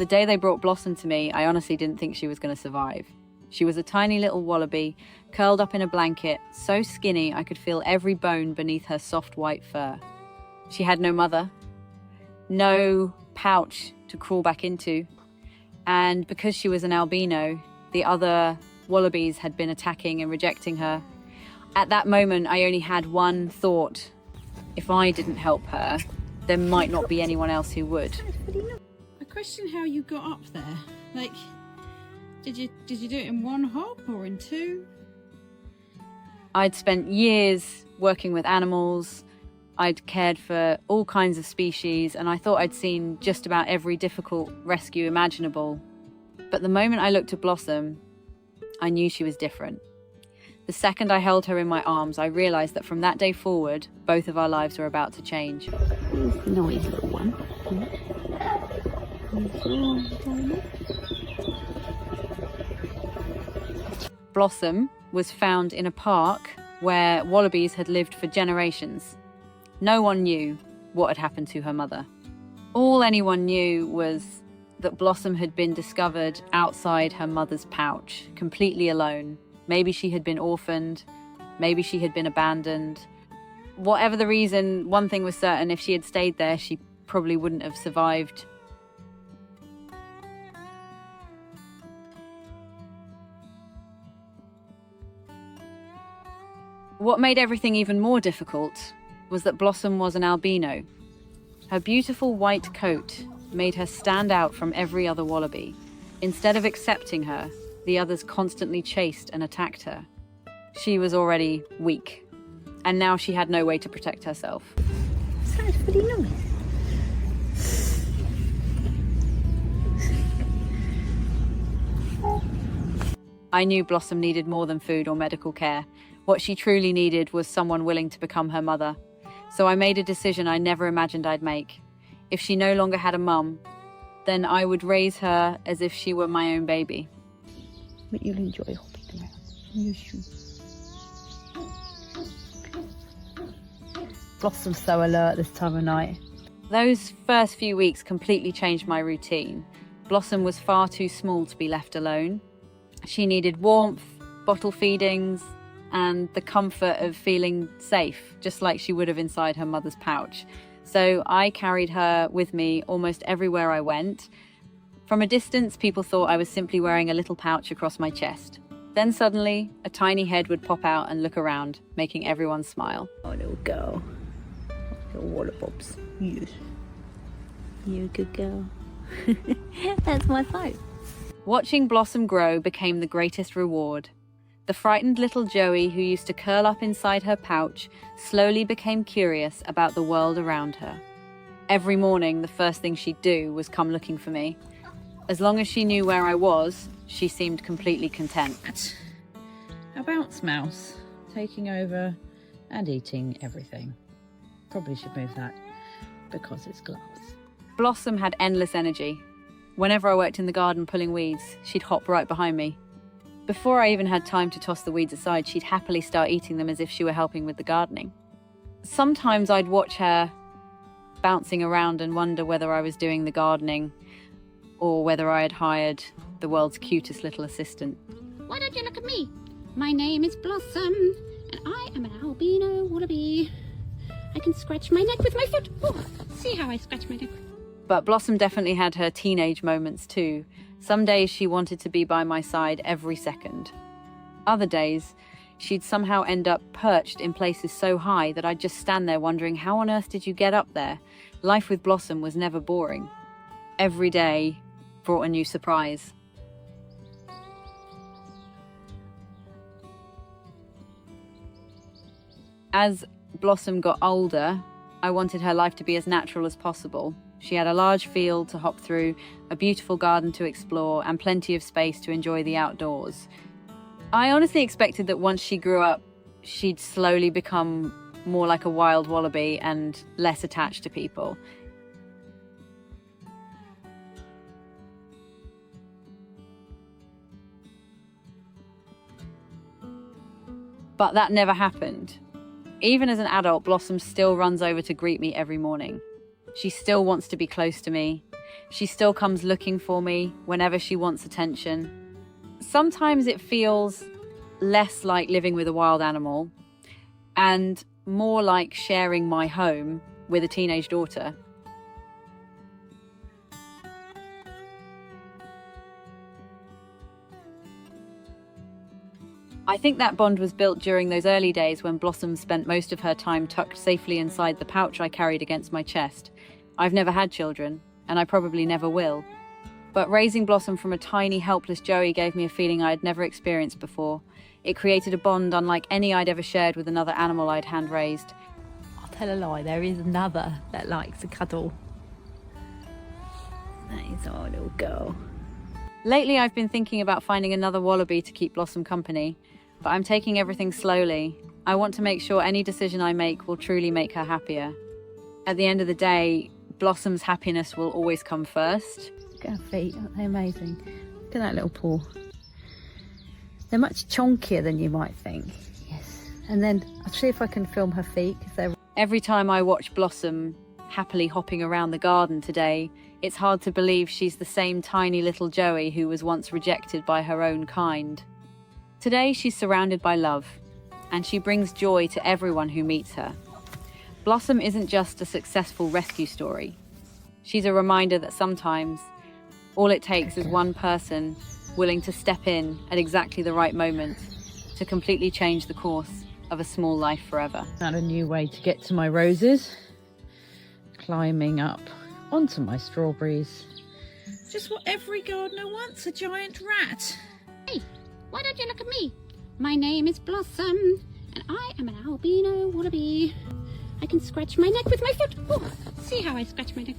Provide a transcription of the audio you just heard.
The day they brought Blossom to me, I honestly didn't think she was going to survive. She was a tiny little wallaby, curled up in a blanket, so skinny I could feel every bone beneath her soft white fur. She had no mother, no pouch to crawl back into, and because she was an albino, the other wallabies had been attacking and rejecting her. At that moment, I only had one thought. If I didn't help her, there might not be anyone else who would. I question how you got up there. Like, did you do it in one hop or in two? I'd spent years working with animals. I'd cared for all kinds of species, and I thought I'd seen just about every difficult rescue imaginable. But the moment I looked at Blossom, I knew she was different. The second I held her in my arms, I realized that from that day forward, both of our lives were about to change. Noisy little one. Blossom was found in a park where wallabies had lived for generations. No one knew what had happened to her mother. All anyone knew was that Blossom had been discovered outside her mother's pouch, completely alone. Maybe she had been orphaned, maybe she had been abandoned. Whatever the reason, one thing was certain: if she had stayed there, she probably wouldn't have survived. What made everything even more difficult was that Blossom was an albino. Her beautiful white coat made her stand out from every other wallaby. Instead of accepting her, the others constantly chased and attacked her. She was already weak, and now she had no way to protect herself. Sounds pretty nice. I knew Blossom needed more than food or medical care. What she truly needed was someone willing to become her mother. So I made a decision I never imagined I'd make. If she no longer had a mum, then I would raise her as if she were my own baby. But you'll enjoy hopping around. Yes, you. Blossom's so alert this time of night. Those first few weeks completely changed my routine. Blossom was far too small to be left alone. She needed warmth, bottle feedings, and the comfort of feeling safe, just like she would have inside her mother's pouch. So I carried her with me almost everywhere I went. From a distance, people thought I was simply wearing a little pouch across my chest. Then suddenly, a tiny head would pop out and look around, making everyone smile. Oh, little girl. Little wallabobs. Yes. You're a good girl. That's my phone. Watching Blossom grow became the greatest reward. The frightened little Joey, who used to curl up inside her pouch, slowly became curious about the world around her. Every morning, the first thing she'd do was come looking for me. As long as she knew where I was, she seemed completely content. A bounce mouse, taking over and eating everything. Probably should move that, because it's glass. Blossom had endless energy. Whenever I worked in the garden pulling weeds, she'd hop right behind me. Before I even had time to toss the weeds aside, she'd happily start eating them as if she were helping with the gardening. Sometimes I'd watch her bouncing around and wonder whether I was doing the gardening or whether I had hired the world's cutest little assistant. Why don't you look at me? My name is Blossom, and I am an albino wallaby. I can scratch my neck with my foot. Oh, see how I scratch my neck. But Blossom definitely had her teenage moments too. Some days she wanted to be by my side every second. Other days, she'd somehow end up perched in places so high that I'd just stand there wondering, how on earth did you get up there? Life with Blossom was never boring. Every day brought a new surprise. As Blossom got older, I wanted her life to be as natural as possible. She had a large field to hop through, a beautiful garden to explore, and plenty of space to enjoy the outdoors. I honestly expected that once she grew up, she'd slowly become more like a wild wallaby and less attached to people. But that never happened. Even as an adult, Blossom still runs over to greet me every morning. She still wants to be close to me. She still comes looking for me whenever she wants attention. Sometimes it feels less like living with a wild animal and more like sharing my home with a teenage daughter. I think that bond was built during those early days when Blossom spent most of her time tucked safely inside the pouch I carried against my chest. I've never had children, and I probably never will. But raising Blossom from a tiny, helpless Joey gave me a feeling I had never experienced before. It created a bond unlike any I'd ever shared with another animal I'd hand-raised. I'll tell a lie, there is another that likes a cuddle. That is our little girl. Lately, I've been thinking about finding another wallaby to keep Blossom company, but I'm taking everything slowly. I want to make sure any decision I make will truly make her happier. At the end of the day, Blossom's happiness will always come first. Look at her feet, aren't they amazing? Look at that little paw. They're much chonkier than you might think. Yes. And then I'll see if I can film her feet, because they're... Every time I watch Blossom happily hopping around the garden today, it's hard to believe she's the same tiny little Joey who was once rejected by her own kind. Today she's surrounded by love, and she brings joy to everyone who meets her. Blossom isn't just a successful rescue story. She's a reminder that sometimes all it takes is one person willing to step in at exactly the right moment to completely change the course of a small life forever. Found a new way to get to my roses. Climbing up onto my strawberries. Just what every gardener wants, a giant rat. Hey, why don't you look at me? My name is Blossom, and I am an albino wallaby. I can scratch my neck with my foot. Oh, see how I scratch my neck.